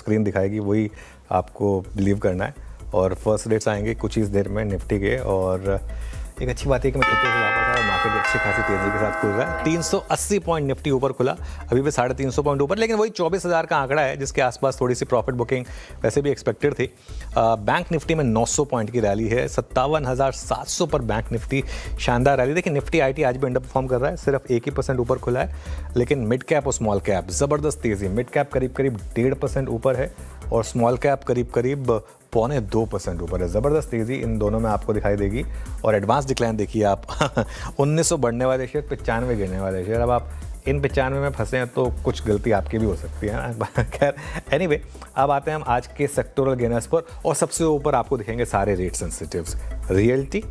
Screen दिखाएगी वही आपको बिलीव करना है। और फर्स्ट रेट्स आएंगे कुछ ही देर में निफ्टी के। और एक अच्छी बात है कि मैं छुट्टी से वापस आया, मार्केट अच्छी खासी तेजी के साथ खुल रहा है। 380 पॉइंट निफ्टी ऊपर खुला, अभी भी 350 पॉइंट ऊपर, लेकिन वही 24,000 का आंकड़ा है जिसके आसपास थोड़ी सी प्रॉफिट बुकिंग वैसे भी एक्सपेक्टेड थी। बैंक निफ्टी में 900 पॉइंट की रैली है, 57,700 पर बैंक निफ्टी शानदार रैली। देखिए निफ्टी आईटी आज भी अंडर परफॉर्म कर रहा है, सिर्फ 1% ऊपर खुला है, लेकिन मिड कैप और स्मॉल कैप ज़बरदस्त तेज़ी। मिड कैप करीब 1.5% ऊपर है और स्मॉल कैप करीब 0.25% ऊपर है। ज़बरदस्त तेज़ी इन दोनों में आपको दिखाई देगी। और एडवांस डिक्लाइन देखिए आप 1900 बढ़ने वाले शेयर, 95 गिरने वाले शेयर। अब आप इन 95 में फंसे हैं तो कुछ गलती आपकी भी हो सकती है ना। खैर एनीवे, अब आते हैं हम आज के सेक्टोरल गेनर्स पर। और सबसे ऊपर आपको दिखेंगे सारे rate sensitives, realty,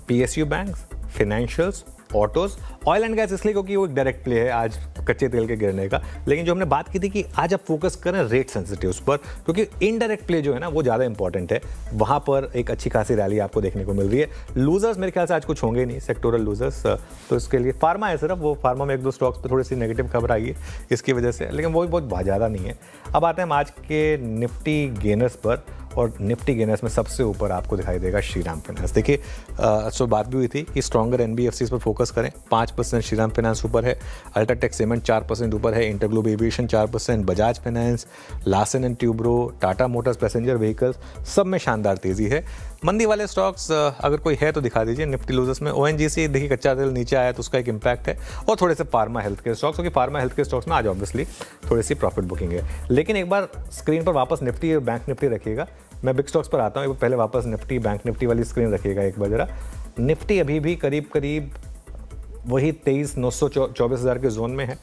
PSU banks, financials, autos, oil and gas, इसलिए क्योंकि वो एक डायरेक्ट प्ले है आज कच्चे तेल के गिरने का। लेकिन जो हमने बात की थी कि आज आप फोकस करें रेट सेंसिटिव्स पर, क्योंकि इनडायरेक्ट प्ले जो है ना वो ज़्यादा इंपॉर्टेंट है। वहाँ पर एक अच्छी खासी रैली आपको देखने को मिल रही है। लूजर्स मेरे ख्याल से आज कुछ होंगे नहीं, सेक्टोरल लूजर्स, तो इसके लिए फार्मा है सिर्फ, वो फार्मा में 1-2 स्टॉक्स पर थोड़ी सी नेगेटिव खबर आई है इसकी वजह से, लेकिन वो भी बहुत ज़्यादा नहीं है। अब आते हैं हम आज के निफ्टी गेनर्स पर। और निफ्टी गेनर्स में सबसे ऊपर आपको दिखाई देगा श्रीराम फाइनेंस। देखिए सो बात भी हुई थी कि स्ट्रॉन्गर एनबीएफसीज पर फोकस करें। 5% श्रीराम फाइनेंस ऊपर है, अल्ट्राटेक सीमेंट 4% ऊपर है, InterGlobe Aviation 4%, Bajaj finance, Larsen and Toubro, Tata Motors passenger vehicles, सब में शानदार तेज़ी है। मंदी वाले स्टॉक्स अगर कोई है तो दिखा दीजिए। निफ्टी लूजर्स में ओएनजीसी देखिए कच्चा तेल नीचे आया तो उसका एक इम्पैक्ट है, और थोड़े से फार्मा हेल्थ के स्टॉक्स, क्योंकि फार्मा हेल्थ के स्टॉक्स में आज ऑब्वियसली थोड़ी सी प्रॉफिट बुकिंग है। लेकिन एक बार स्क्रीन पर वापस निफ्टी और बैंक निफ्टी रखिएगा। मैं बिग स्टॉक्स पर आता हूँ, पहले वापस निफ्टी बैंक निफ्टी वाली स्क्रीन रखिएगा एक बार जरा। निफ्टी अभी भी करीब वही 23,900 24,000 के जोन में है।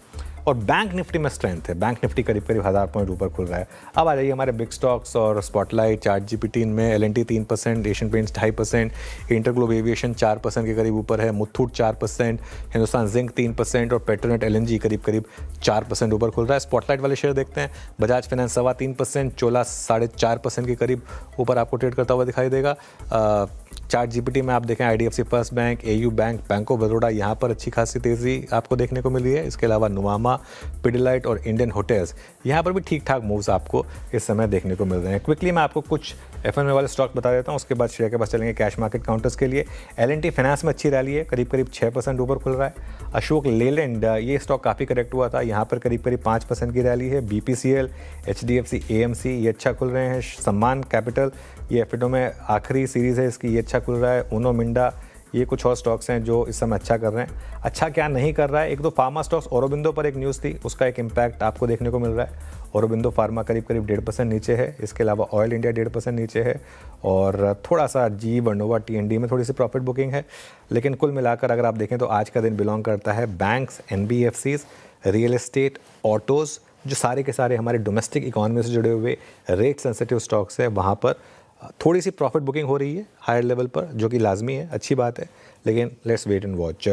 और बैंक निफ्टी में स्ट्रेंथ है, बैंक निफ्टी करीब 1,000 पॉइंट ऊपर खुल रहा है। अब आ जाइए हमारे बिग स्टॉक्स और स्पॉटलाइट, चार्ट जीपीटी इनमें L and T 3%, Asian Paints 2.5%, InterGlobe Aviation 4% के करीब ऊपर है, मुथूट 4%, हिंदुस्तान जिंक 3% और पेट्रोनेट एलएनजी करीब 4% ऊपर खुल रहा है। स्पॉटलाइट वाले शेयर देखते हैं, बजाज फाइनेंस 3.25%, चोला 4.5% के करीब ऊपर आपको ट्रेड करता हुआ दिखाई देगा। चार्ट जीपीटी में आप देखें IDFC first bank, AU bank, bank of Baroda, यहाँ पर अच्छी खासी तेज़ी आपको देखने को मिली है। इसके अलावा नुवामा, पिडिलाइट और इंडियन होटल्स, यहाँ पर भी ठीक ठाक मूव्स आपको इस समय देखने को मिल रहे हैं। क्विकली मैं आपको कुछ एफएनओ वाले स्टॉक बता देता हूँ, उसके बाद शेयर के पास चलेंगे कैश मार्केट काउंटर्स के लिए। एलएनटी फाइनेंस में अच्छी रैली है, करीब 6% ऊपर खुल रहा है। अशोक लेलैंड, ये स्टॉक काफ़ी करेक्ट हुआ था, यहाँ पर करीब 5% की रैली है। बीपीसीएल, एचडीएफसी, एएमसी ये अच्छा खुल रहे हैं। सम्मान कैपिटल, ये एफएनओ में आखिरी सीरीज़ है इसकी, ये अच्छा खुल रहा है। उनो मिंडा, ये कुछ और स्टॉक्स हैं जो इस समय अच्छा कर रहे हैं। अच्छा क्या नहीं कर रहा है, एक दो फार्मा स्टॉक्स, औरोबिंदो पर एक न्यूज़ थी, उसका एक इम्पैक्ट आपको देखने को मिल रहा है। औरोबिंदो फार्मा करीब 1.5% नीचे है। इसके अलावा ऑयल इंडिया 1.5% नीचे है, और थोड़ा सा जी वर्नोवा टीएनडी में थोड़ी सी प्रॉफिट बुकिंग है। लेकिन कुल मिलाकर अगर आप देखें तो आज का दिन बिलोंग करता है banks, NBFCs, real estate, autos, जो सारे के सारे हमारे डोमेस्टिक इकॉनमी से जुड़े हुए रेट सेंसिटिव स्टॉक्स है, वहाँ पर थोड़ी सी प्रॉफिट बुकिंग हो रही है हायर लेवल पर, जो कि लाजमी है, अच्छी बात है। लेकिन लेट्स वेट एंड वॉच।